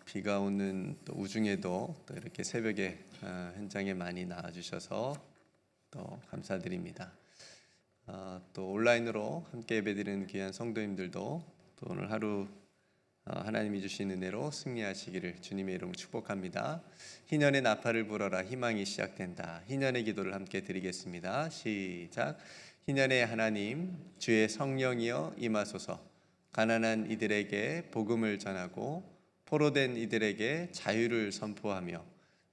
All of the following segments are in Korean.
비가 오는 또 우중에도 또 이렇게 새벽에 현장에 많이 나와주셔서 또 감사드립니다. 또 온라인으로 함께 예배드리는 귀한 성도님들도 또 오늘 하루 하나님이 주신 은혜로 승리하시기를 주님의 이름으로 축복합니다. 희년의 나팔을 불어라, 희망이 시작된다. 희년의 기도를 함께 드리겠습니다. 시작. 희년의 하나님, 주의 성령이여 임하소서. 가난한 이들에게 복음을 전하고 포로된 이들에게 자유를 선포하며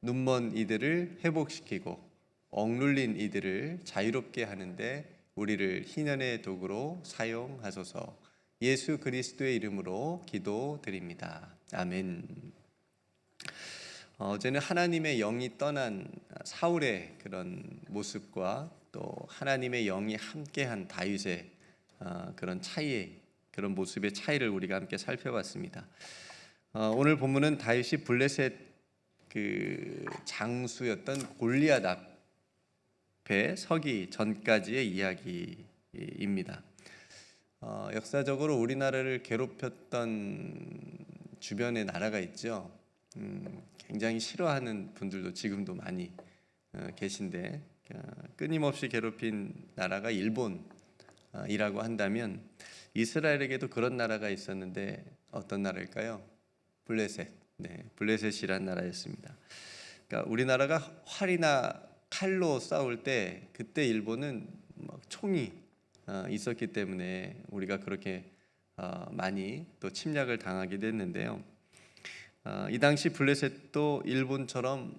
눈먼 이들을 회복시키고 억눌린 이들을 자유롭게 하는데 우리를 희년의 도구로 사용하소서. 예수 그리스도의 이름으로 기도드립니다. 아멘. 어제는 하나님의 영이 떠난 사울의 그런 모습과 또 하나님의 영이 함께한 다윗의 그런 차이의 그런 모습의 차이를 우리가 함께 살펴봤습니다. 오늘 본문은 다윗이 블레셋 그 장수였던 골리앗 앞에 서기 전까지의 이야기입니다. 역사적으로 우리나라를 괴롭혔던 주변의 나라가 있죠. 굉장히 싫어하는 분들도 지금도 많이 계신데 끊임없이 괴롭힌 나라가 일본이라고 한다면 이스라엘에게도 그런 나라가 있었는데 어떤 나라일까요? 블레셋. 블레셋이란 나라였습니다. 그러니까 우리나라가 활이나 칼로 싸울 때 그때 일본은 막 총이 있었기 때문에 우리가 그렇게 많이 또 침략을 당하게 됐는데요. 이 당시 블레셋도 일본처럼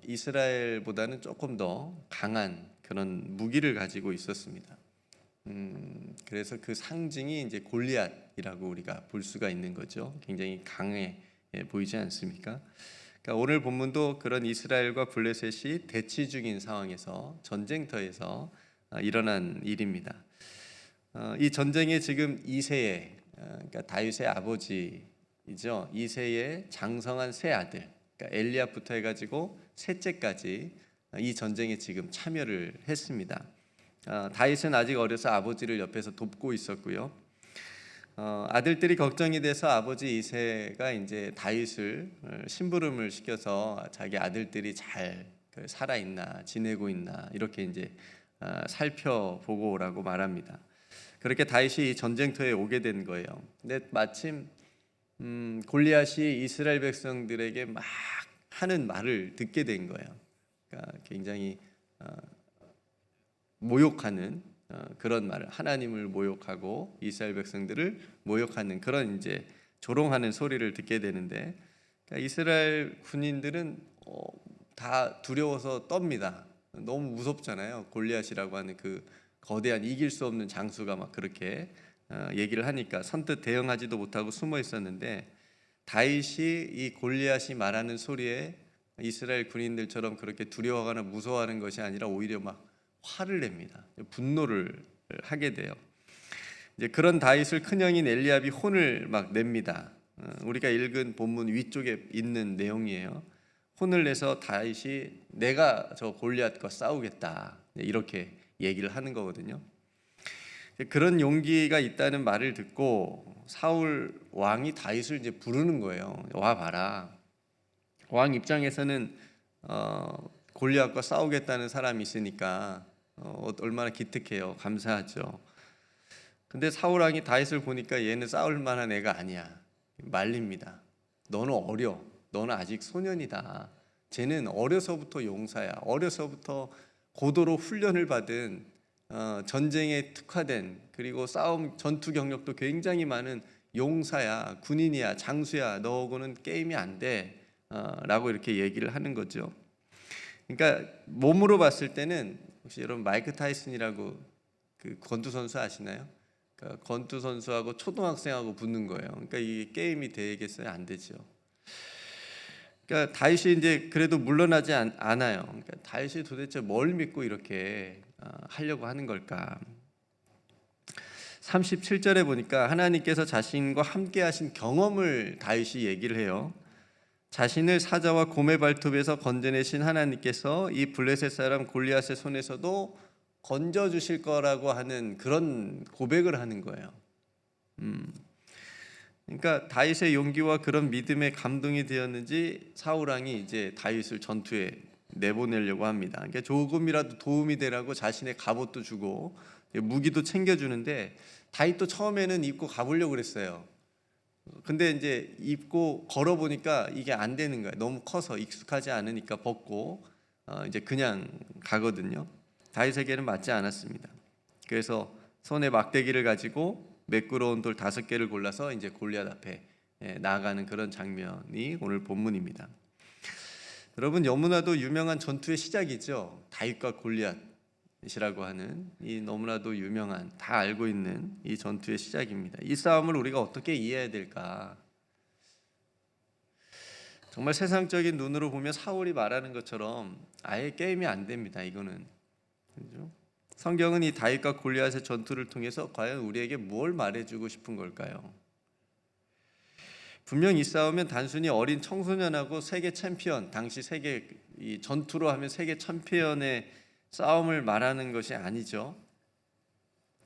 이스라엘보다는 조금 더 강한 그런 무기를 가지고 있었습니다. 그래서 그 상징이 이제 골리앗이라고 우리가 볼 수가 있는 거죠. 굉장히 강해 보이지 않습니까? 그러니까 오늘 본문도 그런 이스라엘과 블레셋이 대치 중인 상황에서 전쟁터에서 일어난 일입니다. 이 전쟁에 지금 이새의 그러니까 다윗의 아버지이죠. 이새의 장성한 세 아들, 그러니까 엘리압부터 해가지고 셋째까지 이 전쟁에 지금 참여를 했습니다. 다윗은 아직 어려서 아버지를 옆에서 돕고 있었고요. 아들들이 걱정이 돼서 아버지 이새가 이제 다윗을 심부름을 시켜서 자기 아들들이 잘 살아 있나 지내고 있나 이렇게 이제 살펴보고 오라고 말합니다. 그렇게 다윗이 전쟁터에 오게 된 거예요. 근데 마침 골리앗이 이스라엘 백성들에게 막 하는 말을 듣게 된 거예요. 그러니까 굉장히 모욕하는 그런 말을, 하나님을 모욕하고 이스라엘 백성들을 모욕하는 그런 이제 조롱하는 소리를 듣게 되는데, 그러니까 이스라엘 군인들은 다 두려워서 떱니다. 너무 무섭잖아요. 골리앗이라고 하는 그 거대한 이길 수 없는 장수가 막 그렇게 얘기를 하니까 선뜻 대응하지도 못하고 숨어 있었는데, 다윗이 이 골리앗이 말하는 소리에 이스라엘 군인들처럼 그렇게 두려워하거나 무서워하는 것이 아니라 오히려 막 화를 냅니다. 분노를 하게 돼요. 이제 그런 다윗을 큰형인 엘리압이 혼을 막 냅니다. 우리가 읽은 본문 위쪽에 있는 내용이에요. 혼을 내서 다윗이 내가 저 골리앗과 싸우겠다 이렇게 얘기를 하는 거거든요. 그런 용기가 있다는 말을 듣고 사울 왕이 다윗을 이제 부르는 거예요. 와 봐라. 왕 입장에서는 골리앗과 싸우겠다는 사람이 있으니까 얼마나 기특해요. 감사하죠. 근데 사울 왕이 다윗을 보니까 얘는 싸울 만한 애가 아니야. 말립니다. 너는 어려. 너는 아직 소년이다. 쟤는 어려서부터 용사야. 어려서부터 고도로 훈련을 받은 전쟁에 특화된, 그리고 싸움 전투 경력도 굉장히 많은 용사야. 군인이야. 장수야. 너하고는 게임이 안 돼. 라고 이렇게 얘기를 하는 거죠. 그러니까 몸으로 봤을 때는 혹시 여러분 마이크 타이슨이라고 그 권투 선수 아시나요? 그러니까 권투 선수하고 초등학생하고 붙는 거예요. 그러니까 이게 게임이 되겠어요? 안 되죠. 그러니까 다윗이 이제 그래도 물러나지 않아요. 그러니까 다윗이 도대체 뭘 믿고 이렇게 하려고 하는 걸까? 37절에 보니까 하나님께서 자신과 함께 하신 경험을 다윗이 얘기를 해요. 자신을 사자와 곰의 발톱에서 건져내신 하나님께서 이 블레셋 사람 골리앗의 손에서도 건져주실 거라고 하는 그런 고백을 하는 거예요. 그러니까 다윗의 용기와 그런 믿음에 감동이 되었는지 사울 왕이 이제 다윗을 전투에 내보내려고 합니다. 그러니까 조금이라도 도움이 되라고 자신의 갑옷도 주고 무기도 챙겨주는데 다윗도 처음에는 입고 가보려고 그랬어요. 근데 이제 입고 걸어보니까 이게 안 되는 거예요. 너무 커서 익숙하지 않으니까 벗고 이제 그냥 가거든요. 다윗에게는 맞지 않았습니다. 그래서 손에 막대기를 가지고 매끄러운 돌 5개를 골라서 이제 골리앗 앞에 나아가는 그런 장면이 오늘 본문입니다. 여러분, 너무나도 유명한 전투의 시작이죠. 다윗과 골리앗이라고 하는 이 너무나도 유명한, 다 알고 있는 이 전투의 시작입니다. 이 싸움을 우리가 어떻게 이해해야 될까? 정말 세상적인 눈으로 보면 사울이 말하는 것처럼 아예 게임이 안 됩니다. 이거는, 그렇죠? 성경은 이 다윗과 골리앗의 전투를 통해서 과연 우리에게 뭘 말해주고 싶은 걸까요? 분명 이 싸움은 단순히 어린 청소년하고 세계 챔피언, 당시 세계 이 전투로 하면 세계 챔피언의 싸움을 말하는 것이 아니죠.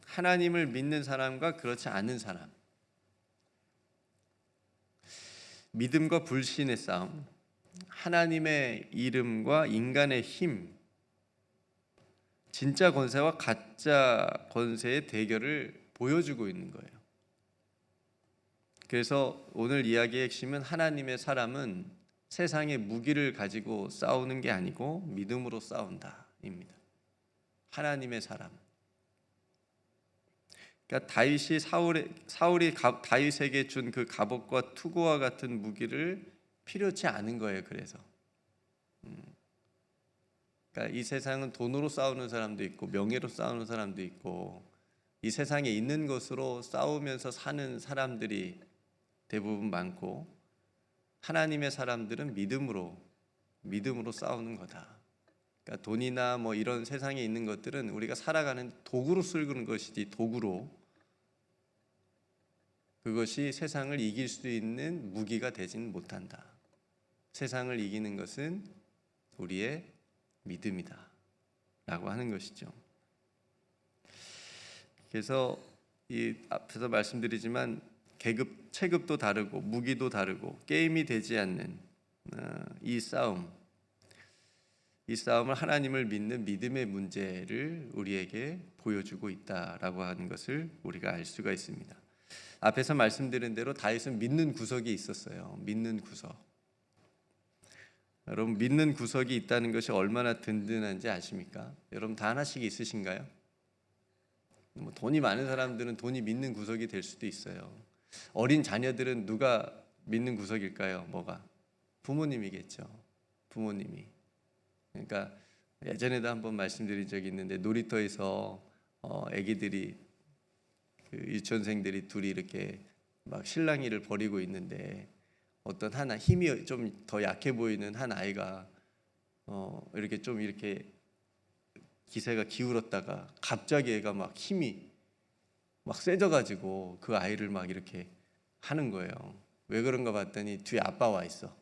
하나님을 믿는 사람과 그렇지 않은 사람, 믿음과 불신의 싸움, 하나님의 이름과 인간의 힘, 진짜 권세와 가짜 권세의 대결을 보여주고 있는 거예요. 그래서 오늘 이야기의 핵심은 하나님의 사람은 세상의 무기를 가지고 싸우는 게 아니고 믿음으로 싸운다입니다. 하나님의 사람. 그러니까 사울이 다윗에게 준 그 갑옷과 투구와 같은 무기를 필요치 않은 거예요. 그래서 그러니까 이 세상은 돈으로 싸우는 사람도 있고 명예로 싸우는 사람도 있고 이 세상에 있는 것으로 싸우면서 사는 사람들이 대부분 많고, 하나님의 사람들은 믿음으로 싸우는 거다. 그러니까 돈이나 뭐 이런 세상에 있는 것들은 우리가 살아가는 도구로 쓰는 것이지, 도구로, 그것이 세상을 이길 수 있는 무기가 되지는 못한다. 세상을 이기는 것은 우리의 믿음이다 라고 하는 것이죠. 그래서 이 앞에서 말씀드리지만 체급도 다르고 무기도 다르고 게임이 되지 않는 이 싸움을 하나님을 믿는 믿음의 문제를 우리에게 보여주고 있다라고 하는 것을 우리가 알 수가 있습니다. 앞에서 말씀드린 대로 다윗은 믿는 구석이 있었어요. 믿는 구석. 여러분, 믿는 구석이 있다는 것이 얼마나 든든한지 아십니까? 여러분 다 하나씩 있으신가요? 뭐 돈이 많은 사람들은 돈이 믿는 구석이 될 수도 있어요. 어린 자녀들은 누가 믿는 구석일까요? 뭐가? 부모님이겠죠. 부모님이. 그러니까 예전에도 한번 말씀드린 적이 있는데, 놀이터에서 아기들이, 그 유치원생들이 둘이 이렇게 막 실랑이를 벌이고 있는데 어떤 하나 힘이 좀 더 약해 보이는 한 아이가 이렇게 좀 이렇게 기세가 기울었다가 갑자기 애가 막 힘이 막 세져가지고 그 아이를 막 이렇게 하는 거예요. 왜 그런가 봤더니 뒤에 아빠 와 있어.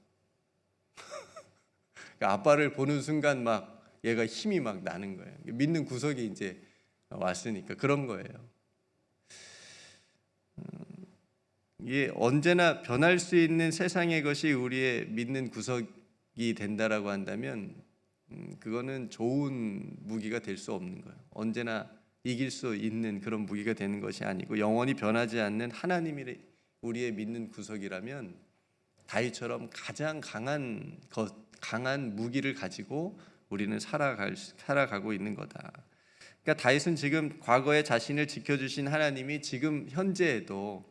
그러니까 아빠를 보는 순간 막 얘가 힘이 막 나는 거예요. 믿는 구석이 이제 왔으니까 그런 거예요. 이게 언제나 변할 수 있는 세상의 것이 우리의 믿는 구석이 된다라고 한다면 그거는 좋은 무기가 될 수 없는 거예요. 언제나 이길 수 있는 그런 무기가 되는 것이 아니고, 영원히 변하지 않는 하나님이 우리의 믿는 구석이라면 다윗처럼 가장 강한 무기를 가지고 우리는 살아가고 있는 거다. 그러니까 다윗은 지금 과거에 자신을 지켜주신 하나님이 지금 현재에도,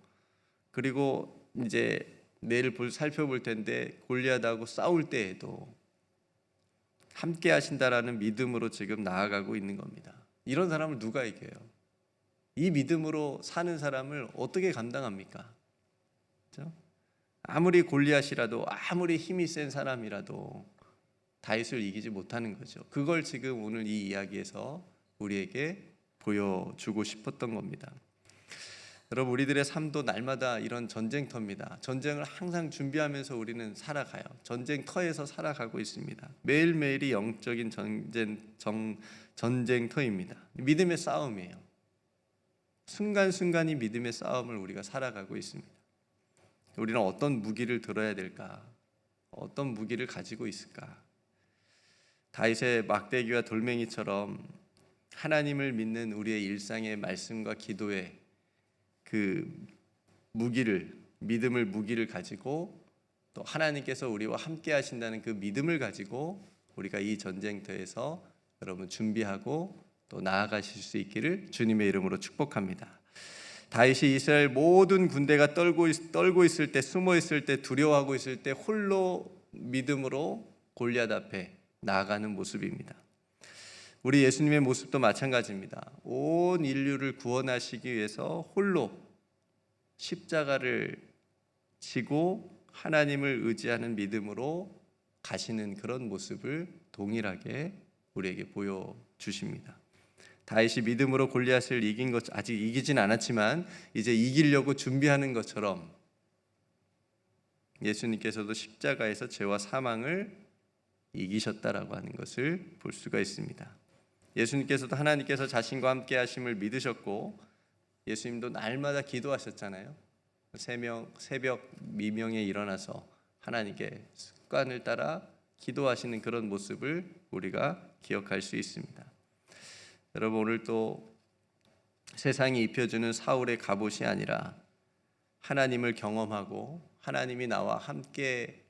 그리고 이제 내일 살펴볼 텐데 골리앗하고 싸울 때에도 함께 하신다라는 믿음으로 지금 나아가고 있는 겁니다. 이런 사람을 누가 이겨요? 이 믿음으로 사는 사람을 어떻게 감당합니까? 그렇죠? 아무리 골리앗이라도, 아무리 힘이 센 사람이라도 다윗을 이기지 못하는 거죠. 그걸 지금 오늘 이 이야기에서 우리에게 보여주고 싶었던 겁니다. 여러분, 우리들의 삶도 날마다 이런 전쟁터입니다. 전쟁을 항상 준비하면서 우리는 살아가요. 전쟁터에서 살아가고 있습니다. 매일매일이 영적인 전쟁터입니다. 믿음의 싸움이에요. 순간순간이 믿음의 싸움을 우리가 살아가고 있습니다. 우리는 어떤 무기를 들어야 될까? 어떤 무기를 가지고 있을까? 다윗의 막대기와 돌멩이처럼 하나님을 믿는 우리의 일상의 말씀과 기도의 그 믿음을 무기를 가지고 또 하나님께서 우리와 함께 하신다는 그 믿음을 가지고 우리가 이 전쟁터에서 여러분 준비하고 또 나아가실 수 있기를 주님의 이름으로 축복합니다. 다윗이 이스라엘 모든 군대가 떨고 있을 때, 숨어 있을 때, 두려워하고 있을 때 홀로 믿음으로 골리앗 앞에 나아가는 모습입니다. 우리 예수님의 모습도 마찬가지입니다. 온 인류를 구원하시기 위해서 홀로 십자가를 지고 하나님을 의지하는 믿음으로 가시는 그런 모습을 동일하게 우리에게 보여주십니다. 다윗이 믿음으로 골리앗을 이긴 것, 아직 이기진 않았지만 이제 이기려고 준비하는 것처럼 예수님께서도 십자가에서 죄와 사망을 이기셨다라고 하는 것을 볼 수가 있습니다. 예수님께서도 하나님께서 자신과 함께 하심을 믿으셨고 예수님도 날마다 기도하셨잖아요. 새벽 미명에 일어나서 하나님께 습관을 따라 기도하시는 그런 모습을 우리가 기억할 수 있습니다. 여러분, 오늘 또 세상이 입혀주는 사울의 갑옷이 아니라 하나님을 경험하고 하나님이 나와 함께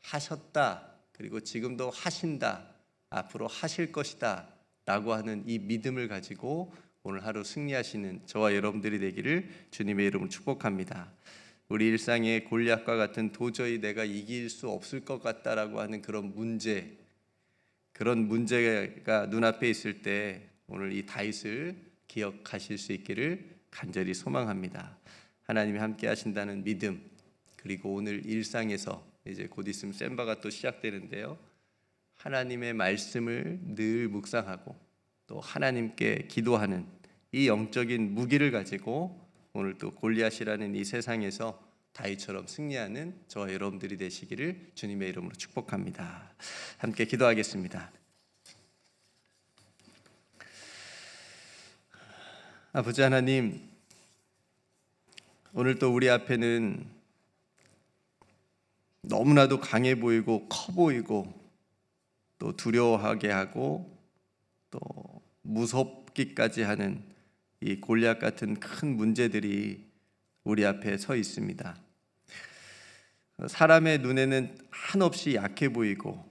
하셨다, 그리고 지금도 하신다, 앞으로 하실 것이다 라고 하는 이 믿음을 가지고 오늘 하루 승리하시는 저와 여러분들이 되기를 주님의 이름으로 축복합니다. 우리 일상의 골리앗과 같은 도저히 내가 이길 수 없을 것 같다라고 하는 그런 문제가 눈앞에 있을 때 오늘 이 다윗을 기억하실 수 있기를 간절히 소망합니다. 하나님이 함께 하신다는 믿음, 그리고 오늘 일상에서 이제 곧 있으면 셈바가 또 시작되는데요, 하나님의 말씀을 늘 묵상하고 또 하나님께 기도하는 이 영적인 무기를 가지고 오늘 또 골리앗이라는 이 세상에서 다윗처럼 승리하는 저와 여러분들이 되시기를 주님의 이름으로 축복합니다. 함께 기도하겠습니다. 아버지 하나님, 오늘 또 우리 앞에는 너무나도 강해 보이고 커 보이고 또 두려워하게 하고 또 무섭기까지 하는 이 골리앗 같은 큰 문제들이 우리 앞에 서 있습니다. 사람의 눈에는 한없이 약해 보이고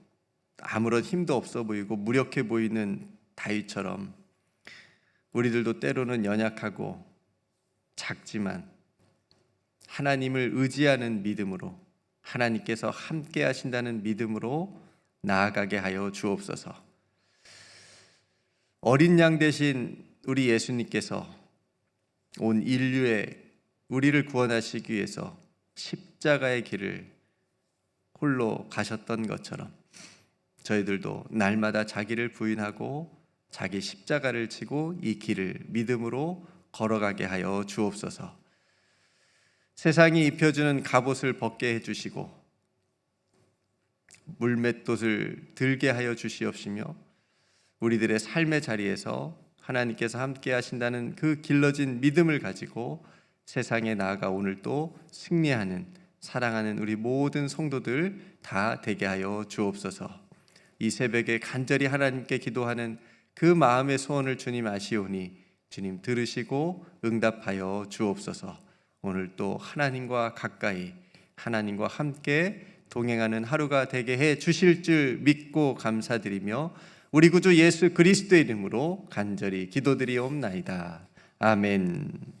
아무런 힘도 없어 보이고 무력해 보이는 다윗처럼 우리들도 때로는 연약하고 작지만 하나님을 의지하는 믿음으로, 하나님께서 함께 하신다는 믿음으로 나아가게 하여 주옵소서. 어린 양 되신 우리 예수님께서 온 인류의 우리를 구원하시기 위해서 십자가의 길을 홀로 가셨던 것처럼 저희들도 날마다 자기를 부인하고 자기 십자가를 지고 이 길을 믿음으로 걸어가게 하여 주옵소서. 세상이 입혀주는 갑옷을 벗게 해주시고 물맷돌을 들게 하여 주시옵시며 우리들의 삶의 자리에서 하나님께서 함께 하신다는 그 길러진 믿음을 가지고 세상에 나아가 오늘 또 승리하는, 사랑하는 우리 모든 성도들 다 되게 하여 주옵소서. 이 새벽에 간절히 하나님께 기도하는 그 마음의 소원을 주님 아시오니 주님 들으시고 응답하여 주옵소서. 오늘 또 하나님과 가까이, 하나님과 함께 동행하는 하루가 되게 해 주실 줄 믿고 감사드리며 우리 구주 예수 그리스도의 이름으로 간절히 기도드리옵나이다. 아멘.